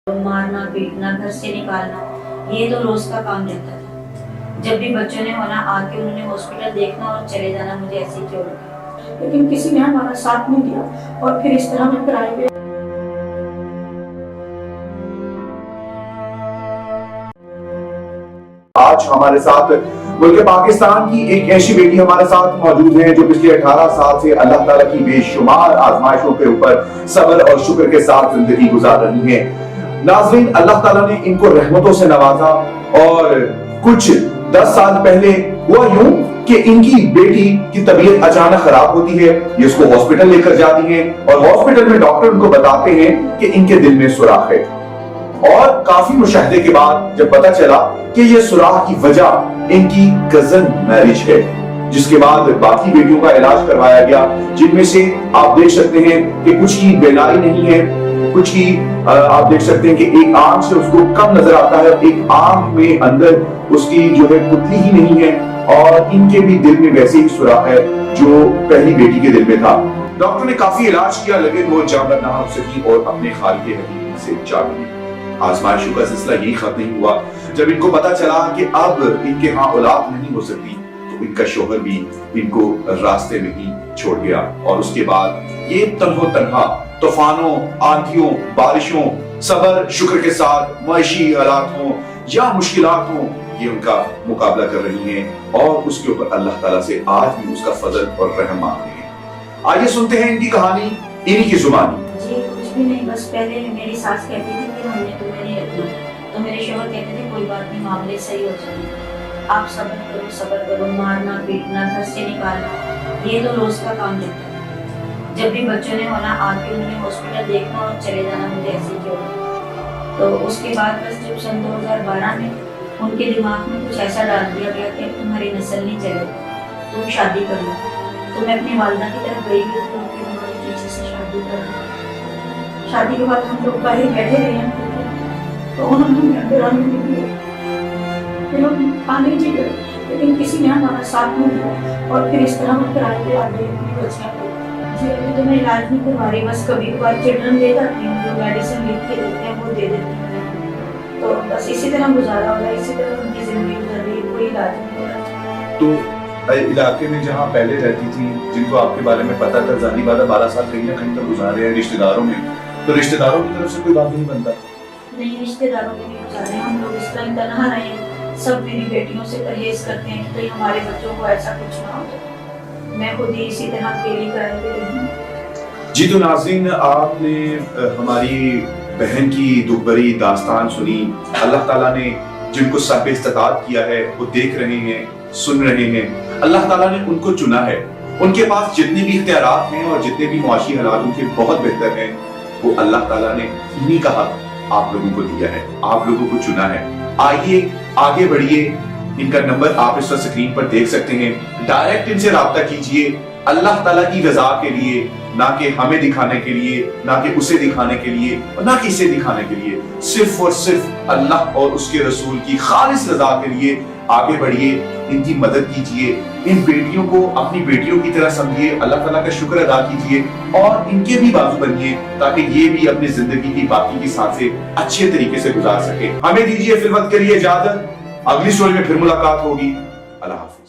مارنا پیٹنا گھر سے نکالنا یہ تو روز کا کام رہتا تھا. جب بھی بچوں نے ہونا آ کے انہوں نے ہاسپٹل دیکھنا اور چلے جانا مجھے ایسے ہی کیوں لگا, لیکن کسی نے ہمارا ساتھ نہیں دیا اور پھر اس طرح میں پرائیویٹ آج ہمارے ساتھ ملک پاکستان کی ایک ایسی بیٹی ہمارے ساتھ موجود ہیں جو پچھلے 18 سال سے اللہ تعالیٰ کی بے شمار آزمائشوں کے اوپر صبر اور شکر کے ساتھ زندگی گزار رہی ہیں. ناظرین, اللہ تعالیٰ نے ان کو رحمتوں سے نوازا اور کچھ 10 سال پہلے ہوا یوں کہ ان کی بیٹی کی طبیعت اچانک خراب ہوتی ہے. یہ اس کو ہاسپٹل لے کر جاتی ہیں اور ہاسپٹل میں ڈاکٹر ان کو بتاتے ہیں کہ ان کے دل میں سوراخ ہے. اور کافی مشاہدے کے بعد جب پتا چلا کہ یہ سوراخ کی وجہ ان کی کزن میرج ہے, جس کے بعد باقی بیٹیوں کا علاج کروایا گیا, جن میں سے آپ دیکھ سکتے ہیں کہ کچھ کی بینائی نہیں ہے, کچھ کی آپ دیکھ سکتے ہیں کہ ایک آنکھ سے اس کو کم نظر آتا ہے, ایک آنکھ میں اندر اس کی جو ہے پتلی ہی نہیں ہے, اور ان کے بھی دل میں ویسے ہی سوراخ ہے جو پہلی بیٹی کے دل میں تھا. ڈاکٹر نے کافی علاج کیا لیکن وہ جامع نہ ہو سکی اور اپنے خالق حقیقی سے جا ملی. آزمائشوں کا سلسلہ یہی ختم نہیں ہوا. جب ان کو پتا چلا کہ اب ان کے ہاں اولاد نہیں ہو سکتی تو ان کا شوہر بھی ان کو راستے میں ہی چھوڑ گیا, اور اس کے بعد یہ تنہا طوفانوں, آندھیوں, بارشوں, صبر شکر کے ساتھ معاشی حالات ہوں یا مشکلات ہوں, یہ ان کا مقابلہ کر رہی ہیں اور اس کے اوپر اللہ تعالیٰ سے آج بھی اس کا فضل اور رحم مانگ رہی ہیں. آئیے سنتے ہیں ان کی کہانی انہی کی زبانی. جی کچھ بھی نہیں, بس پہلے میری ساس کہتی تھی کہ ہم نے تمہیں نہیں رکھنا, تو میرے شوہر کہتے تھے کوئی بات نہیں, معاملے صحیح ہو جائیں گے, آپ صبر کرو. مارنا پیٹنا گھر سے نکالنا یہ تو روز کا کام رہتا ہے. جب بھی بچوں نے ہونا آ کے انہوں نے ہاسپٹل دیکھنا اور چلے جانا مجھے ایسے کیوں لگا. تو اس کے بعد بس جب سن 2012 میں ان کے دماغ میں کچھ ایسا ڈال دیا گیا کہ تمہاری نسل نہیں چلے, تم شادی کر لو. تو میں اپنی والدہ کی طرف گئی بھی تو ہمارے پیچھے سے شادی کر لی. شادی کے بعد ہم لوگ باہر بیٹھے رہے ہیں تو انہوں نے ہمیں اندر آنے نہیں دیا, پھر ہم آنے جی گئے لیکن کسی نے ہمارا ساتھ نہیں دیا اور پھر اس طرح ہم کرائے آ گئے اپنی بچیاں کو. جی ابھی تو میں علاج نہیں کروا رہی, بس کبھی کبھار چلڈرن دے جاتی ہوں, جو میڈیسن لکھ کے دیتے ہیں وہ دے دیتی ہوں, تو بس اسی طرح گزارا ہو رہا ہے, اسی طرح ان کی زندگی گزر رہی ہے, کوئی علاج نہیں ہو رہا. تو علاقے میں جہاں پہلے رہتی تھی, جن کو آپ کے بارے میں پتا تھا, ظاہری بات ہے 12 سال کہیں نہ کہیں تک گزارے ہیں رشتہ داروں میں, تو رشتہ داروں کی طرف سے کوئی بات نہیں بنتا؟ نہیں, رشتہ داروں کے نہیں گزارے, ہم لوگ اس طرح تنہا رہے ہیں. سب میری بیٹیوں سے پرہیز کرتے ہیں کہ ہمارے بچوں کو ایسا کچھ نہ ہو. میں خود ہی اسی طرح اکیلی کرائے دے رہی ہوں. جی تو ناظرین, آپ نے ہماری بہن کی دکھ بھری داستان سنی. اللہ تعالیٰ نے جن کو صاحب استطاعت کیا ہے وہ دیکھ رہے ہیں, سن رہے ہیں. اللہ تعالیٰ نے ان کو چنا ہے. ان کے پاس جتنے بھی اختیارات ہیں اور جتنے بھی معاشی حالات ان کے بہت بہتر ہیں, وہ اللہ تعالیٰ نے انہی کا حق آپ لوگوں کو دیا ہے, آپ لوگوں کو چنا ہے. آئیے آگے بڑھیے. ان کا نمبر آپ اس وقت سکرین پر دیکھ سکتے ہیں. ڈائریکٹ ان سے رابطہ کیجئے اللہ تعالیٰ کی رضا کے لیے, نہ کہ ہمیں دکھانے کے لیے, نہ کہ اسے دکھانے کے لیے, اور نہ کہ اسے دکھانے کے لیے, صرف اور صرف اللہ اور اس کے رسول کی خالص رضا کے لیے آگے بڑھیے. ان کی مدد کیجئے, ان بیٹیوں کو اپنی بیٹیوں کی طرح سمجھیے, اللہ تعالیٰ کا شکر ادا کیجئے اور ان کے بھی بازو بنیے تاکہ یہ بھی اپنی زندگی کی باقی کی سانسیں اچھے طریقے سے گزار سکے. ہمیں دیجئے فی الوقت کے لیے اجازت, اگلی سٹوری میں پھر ملاقات ہوگی. اللہ حافظ.